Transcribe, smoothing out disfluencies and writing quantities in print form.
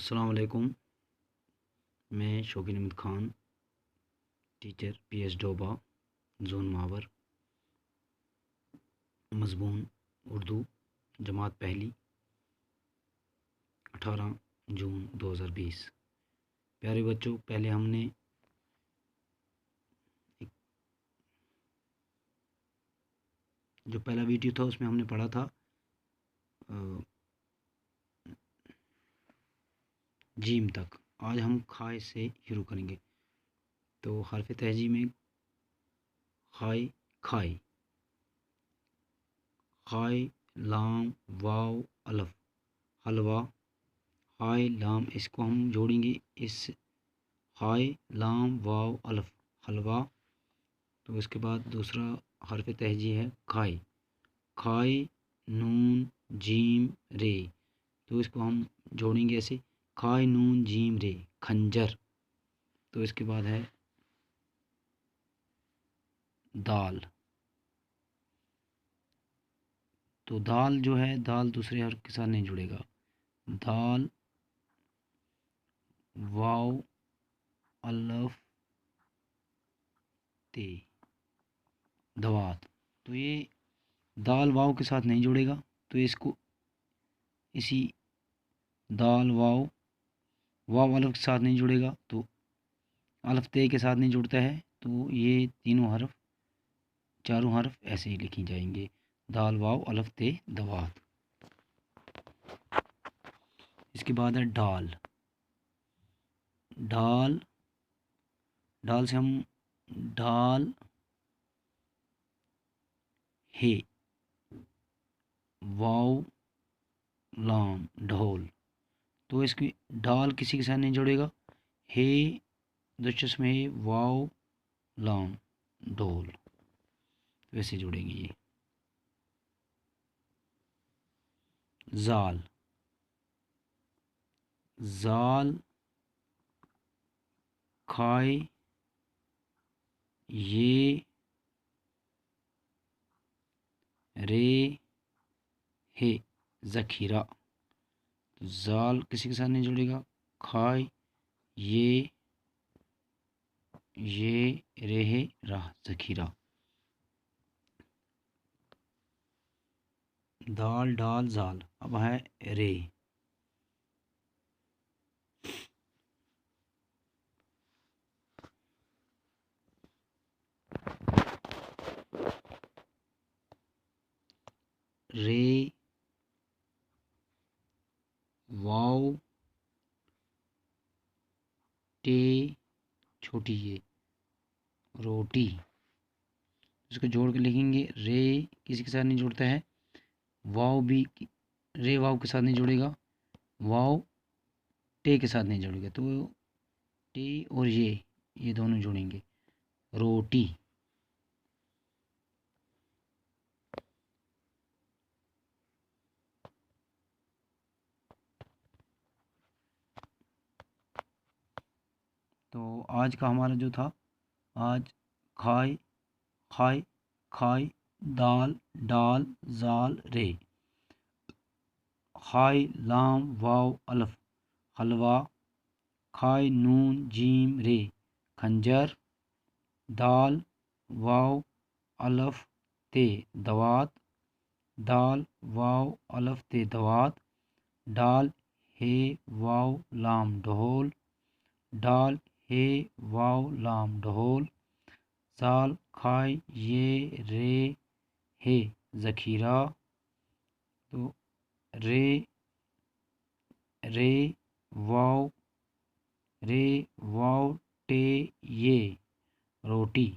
अस्सलाम वालेकुम। मैं Shaukeen Ahmed Khan, teacher PS Doba, zone Mawar, मज़मून उर्दू, जमात पहली, 18 जून 2020। प्यारे बच्चों, पहले हमने जो पहला वीडियो था उसमें हमने पढ़ा था जीम तक। आज हम खाए से शुरू करेंगे। तो हरफ तहजी में खाई, खाई, खाई, लाम, वाव, अलफ, हलवा, हाय लाम, इसको हम जोड़ेंगे इस हाय लाम वाव अलफ, हलवा। तो इसके बाद दूसरा हरफ तहजी है खाई, खाई, नून, जीम, रे। तो इसको हम जोड़ेंगे ऐसे खाई, नून, जीम, रे, खंजर। तो इसके बाद है दाल। तो दाल जो है, दाल दूसरे हर्फ के साथ नहीं जुड़ेगा। दाल, वाव, अलफ, ते, दवात। तो ये दाल वाव के साथ नहीं जुड़ेगा, तो इसको इसी दाल वाव, वाव अलफ के साथ नहीं जुड़ेगा, तो अलफ ते के साथ नहीं जुड़ता है। तो ये तीनों हर्फ, चारों हर्फ ऐसे ही लिखी जाएंगे, दाल वाव अलफ ते दवात। इसके बाद है डाल। डाल, डाल से हम डाल, हे, वाव, लाम, ढोल। तो इसकी डाल किसी के साथ नहीं जुड़ेगा, हे दिलचस्प में हे, वाव, लाम, ढोल, वैसे जुड़ेंगे ये। जाल, जाल, खाए, ये, रे, हे, ज़खीरा। तो जाल किसी के साथ नहीं जुड़ेगा, खाए, ये, रे, हे, राह, ज़खीरा। दाल, डाल, जाल। अब है रे। रे, वाव, टे, छोटी ये, रोटी। इसको जोड़ के लिखेंगे, रे किसी के साथ नहीं जुड़ता है, वाव भी, रे वाव के साथ नहीं जुड़ेगा, वाव टे के साथ नहीं जुड़ेगा। तो टे और ये दोनों जुड़ेंगे, रोटी। तो आज का हमारा जो था, आज खाए, खाए, खाए, दाल, डाल, जाल, रे, खाए, लाम, वाव, अलफ, हलवा, खाए, नून, जीम, रे, खंजर, दाल, वाव, अलफ, ते, दवात, दाल, वाव, अलफ, ते, दवात, डाल, हे, वाव, लाम, ढोल, डाल, हे, वाव, लाम, ढोल, जाल, खाए, ये, रे, हे, ज़खीरा। तो रे, रे, वाव, रे, वाव, टे, ये, रोटी।